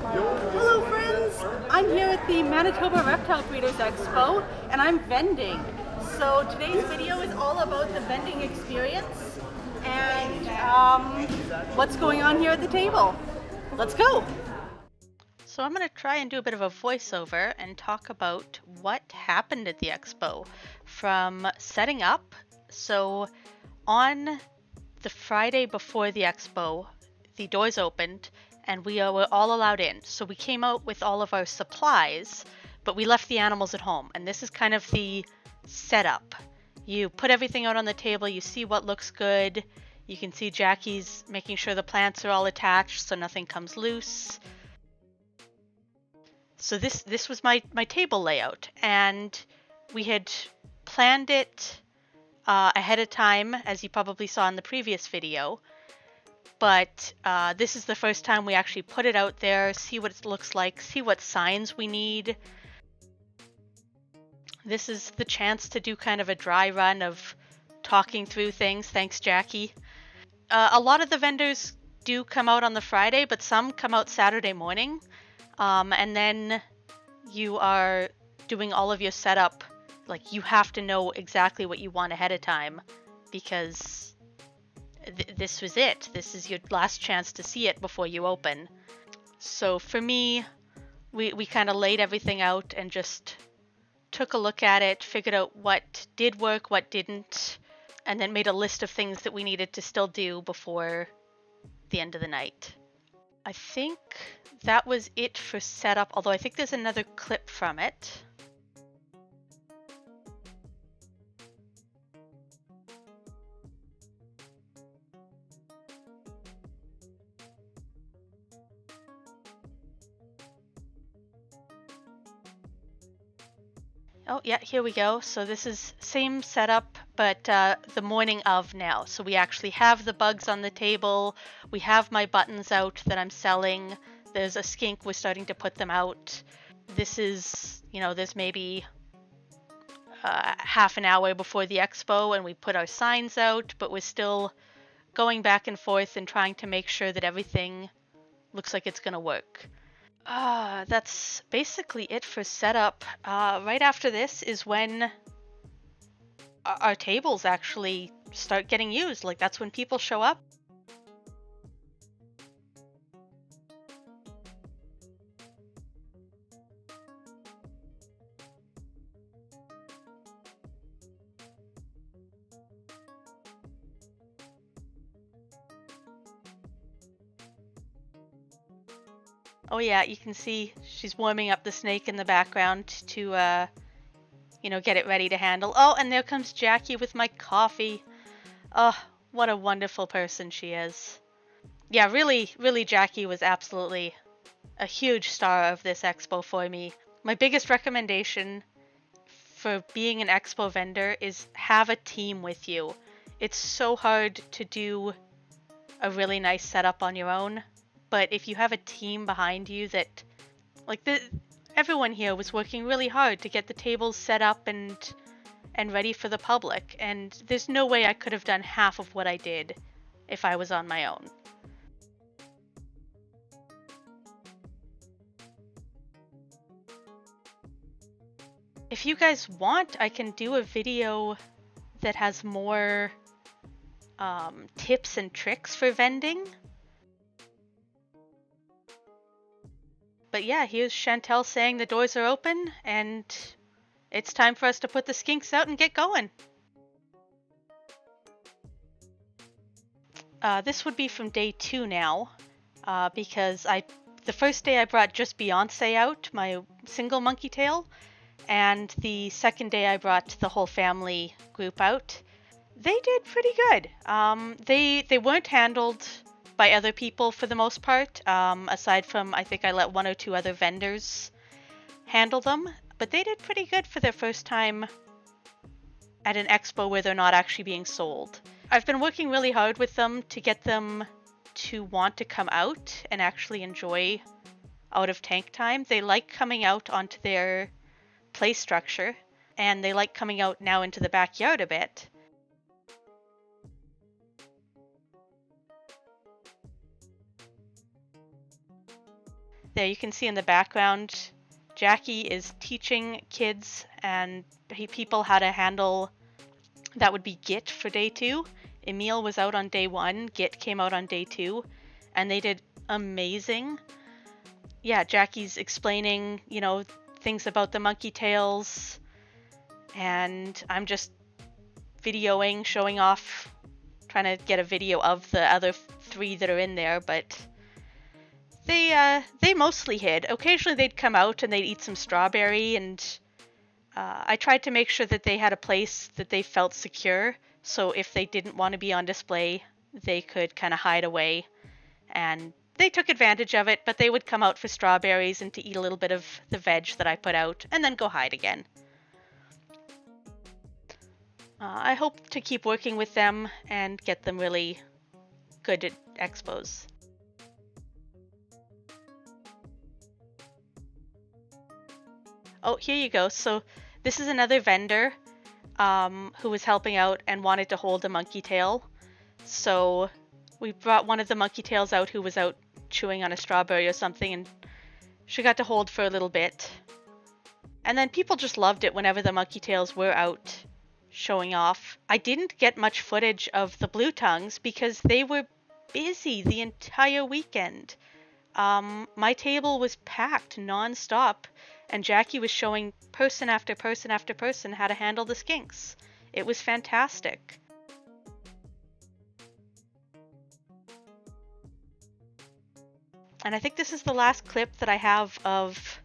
Hello friends, I'm here at the Manitoba Reptile Breeders Expo and I'm vending. So today's video is all about the vending experience and what's going on here at the table. Let's go! So I'm going to try and do a bit of a voiceover and talk about what happened at the expo from setting up. So on the Friday before the expo, the doors opened and we were all allowed in. So we came out with all of our supplies, but we left the animals at home. And this is kind of the setup. You put everything out on the table, you see what looks good. You can see Jackie's making sure the plants are all attached so nothing comes loose. So this was my table layout, and we had planned it ahead of time, as you probably saw in the previous video. But this is the first time we actually put it out there, see what it looks like, see what signs we need. This is the chance to do kind of a dry run of talking through things. Thanks, Jackie. A lot of the vendors do come out on the Friday, but some come out Saturday morning. And then you are doing all of your setup. Like, you have to know exactly what you want ahead of time, because this was it. This is your last chance to see it before you open. So for me, we kind of laid everything out and just took a look at it, figured out what did work, what didn't, and then made a list of things that we needed to still do before the end of the night. I think that was it for setup, although I think there's another clip from it. Oh yeah, here we go. So this is same setup, but the morning of now. So we actually have the bugs on the table. We have my buttons out that I'm selling. There's a skink, we're starting to put them out. This is, there's maybe half an hour before the expo and we put our signs out, but we're still going back and forth and trying to make sure that everything looks like it's gonna work. That's basically it for setup. Right after this is when our tables actually start getting used. Like, that's when people show up. Oh yeah, you can see she's warming up the snake in the background to, get it ready to handle. Oh, and there comes Jackie with my coffee. Oh, what a wonderful person she is. Yeah, really, really, Jackie was absolutely a huge star of this expo for me. My biggest recommendation for being an expo vendor is have a team with you. It's so hard to do a really nice setup on your own. But if you have a team behind you that, everyone here was working really hard to get the tables set up and ready for the public, and there's no way I could have done half of what I did if I was on my own. If you guys want, I can do a video that has more tips and tricks for vending. But yeah, here's Chantel saying the doors are open and it's time for us to put the skinks out and get going. This would be from day 2 now, because the first day I brought just Beyonce out, my single monkey tail, and the second day I brought the whole family group out. They did pretty good. They weren't handled by other people for the most part, aside from I think I let 1 or 2 other vendors handle them, but they did pretty good for their first time at an expo where they're not actually being sold. I've been working really hard with them to get them to want to come out and actually enjoy out of tank time. They like coming out onto their play structure, and they like coming out now into the backyard a bit. There you can see in the background, Jackie is teaching kids and people how to handle, that would be Git for day 2. Emil was out on day 1, Git came out on day 2, and they did amazing. Yeah, Jackie's explaining, you know, things about the monkey tails, and I'm just videoing, showing off, trying to get a video of the other 3 that are in there, but they mostly hid. Occasionally they'd come out and they'd eat some strawberry, and I tried to make sure that they had a place that they felt secure, so if they didn't want to be on display, they could kind of hide away, and they took advantage of it, but they would come out for strawberries and to eat a little bit of the veg that I put out, and then go hide again. I hope to keep working with them and get them really good at expos. Oh, here you go. So this is another vendor who was helping out and wanted to hold a monkey tail. So we brought one of the monkey tails out who was out chewing on a strawberry or something, and she got to hold for a little bit. And then people just loved it whenever the monkey tails were out showing off. I didn't get much footage of the blue tongues because they were busy the entire weekend. My table was packed non-stop, and Jackie was showing person after person after person how to handle the skinks. It was fantastic. And I think this is the last clip that I have of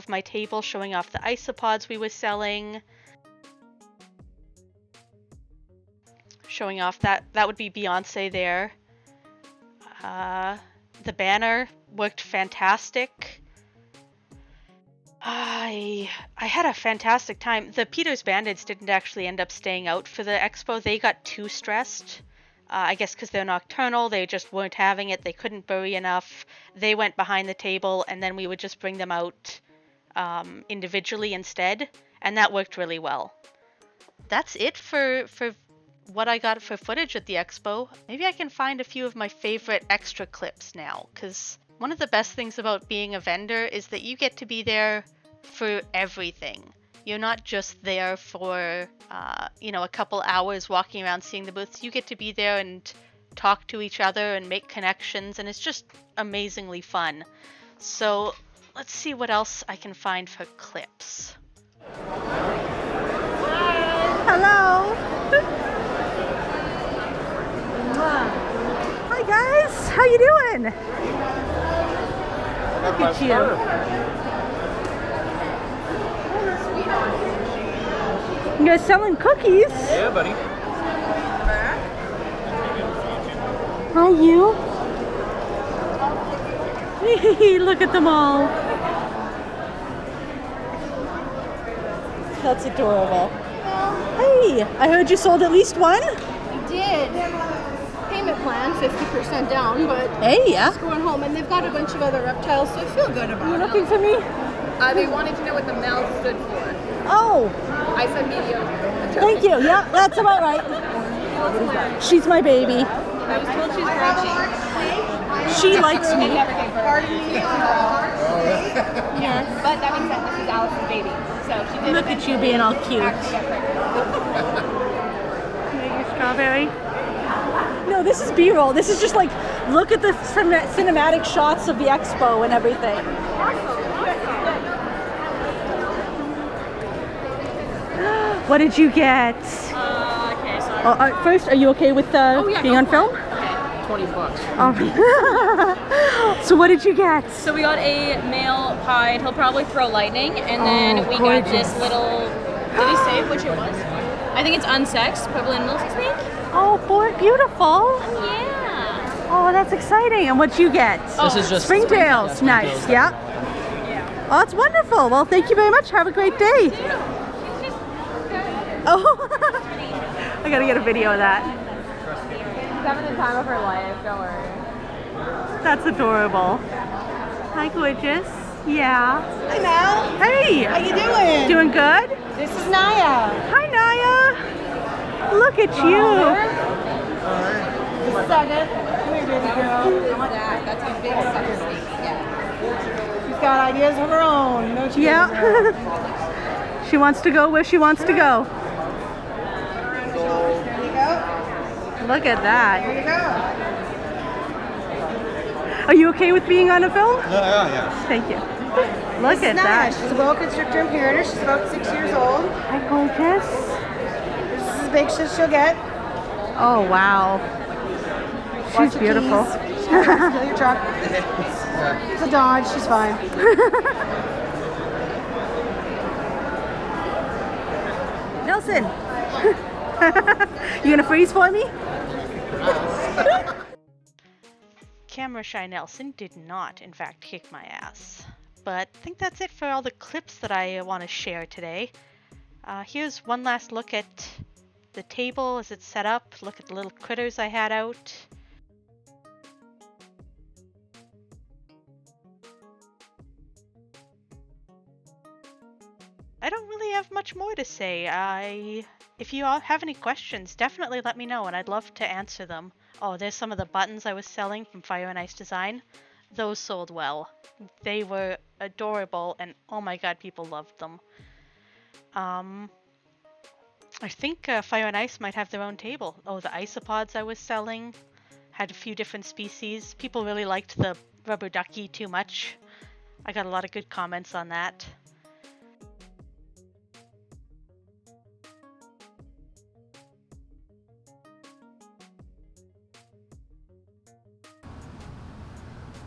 my table showing off the isopods we were selling. Showing off that would be Beyonce there. The banner worked fantastic. I had a fantastic time. The Peter's Bandits didn't actually end up staying out for the expo. They got too stressed. I guess because they're nocturnal, they just weren't having it. They couldn't bury enough. They went behind the table, and then we would just bring them out individually instead, and that worked really well. That's it for what I got for footage at the expo. Maybe I can find a few of my favorite extra clips now, because one of the best things about being a vendor is that you get to be there for everything. You're not just there for, a couple hours walking around seeing the booths. You get to be there and talk to each other and make connections, and it's just amazingly fun. So let's see what else I can find for clips. Hello. Hi guys, how you doing? Look at you. You guys selling cookies? Yeah, buddy. Hi, you. Look at them all. That's adorable. Hey, I heard you sold at least one? We did. Payment plan, 50% down, but Hey, yeah. just going home, and they've got a bunch of other reptiles, so I feel good about You it. looking for me? They wanted to know what the mouth stood for. Oh, I said medium. thank you. Yeah, that's about right. She's my baby. I was told she's grouchy. She likes me. Pardon me. Yeah. But that means that this is Allison's baby. So she did Look at you being all cute. Your strawberry? No, this is B-roll. This is just like, look at the cinematic shots of the expo and everything. What did you get? Okay, sorry. First, are you okay with being on film? $20. So what did you get? So we got a male pied. He'll probably throw lightning, and then we got this little. Did he say which it was? I think it's unsexed, Puebloan milksnake. Oh, boy, beautiful. Yeah. Oh, that's exciting. And what'd you get? This is just Springtails. Nice. Yeah. Oh, that's wonderful. Well, thank you very much. Have a great day. Oh, I gotta get a video of that. She's having the time of her life. Don't worry. That's adorable. Hi, gorgeous. Yeah. Hi, Mal. Hey. How you doing? Doing good? This is Naya. Hi, Naya. Look at you. This is Saga. Come here, baby girl. I want that. That's a big sucker snake. Yeah. got ideas of her own. Don't you? Yeah. She wants to go where she wants to go. There you go. Look at that. There you go. Are you okay with being on a film? Yeah. Thank you. Look at that. She's a boa constrictor imperator. She's about 6 years old. Hi, gorgeous. This is as big as she'll get. Oh, wow. Watch She's your beautiful. keys. She's gonna steal your truck. It's a Dodge. She's fine. Nelson. You gonna freeze for me? Camera Shy Nelson did not, in fact, kick my ass. But I think that's it for all the clips that I want to share today. Here's one last look at the table as it's set up. Look at the little critters I had out. I don't really have much more to say. If you all have any questions, definitely let me know and I'd love to answer them. Oh, there's some of the buttons I was selling from Fire and Ice Design. Those sold well. They were adorable and oh my god, people loved them. I think Fire and Ice might have their own table. Oh, the isopods I was selling had a few different species. People really liked the rubber ducky too much. I got a lot of good comments on that.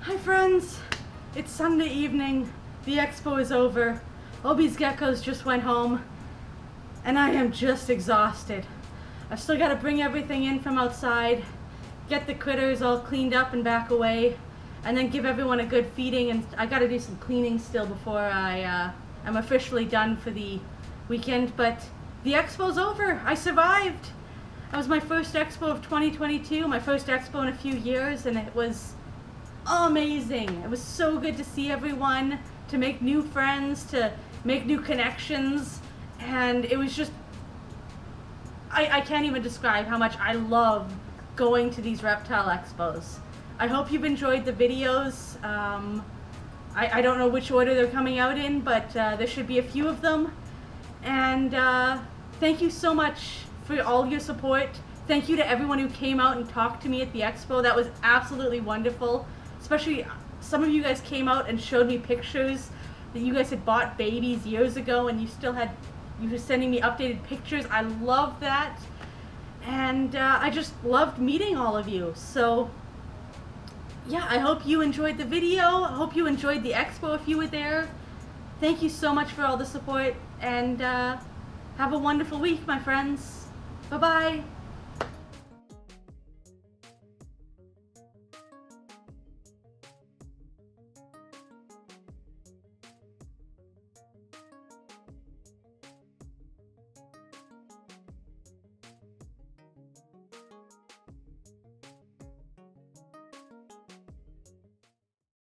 Hi friends, it's Sunday evening, the expo is over, Obie's geckos just went home, and I am just exhausted. I've still got to bring everything in from outside, get the critters all cleaned up and back away, and then give everyone a good feeding, and I got to do some cleaning still before I'm officially done for the weekend, but the expo's over, I survived. That was my first expo of 2022, my first expo in a few years, and it was amazing. It was so good to see everyone, to make new friends, to make new connections, and it was just, I can't even describe how much I love going to these reptile expos. I hope you've enjoyed the videos. I don't know which order they're coming out in, but there should be a few of them. And thank you so much for all your support. Thank you to everyone who came out and talked to me at the expo. That was absolutely wonderful. Especially some of you guys came out and showed me pictures that you guys had bought babies years ago and you were sending me updated pictures. I love that. And I just loved meeting all of you. So yeah, I hope you enjoyed the video. I hope you enjoyed the expo if you were there. Thank you so much for all the support and have a wonderful week, my friends. Bye-bye.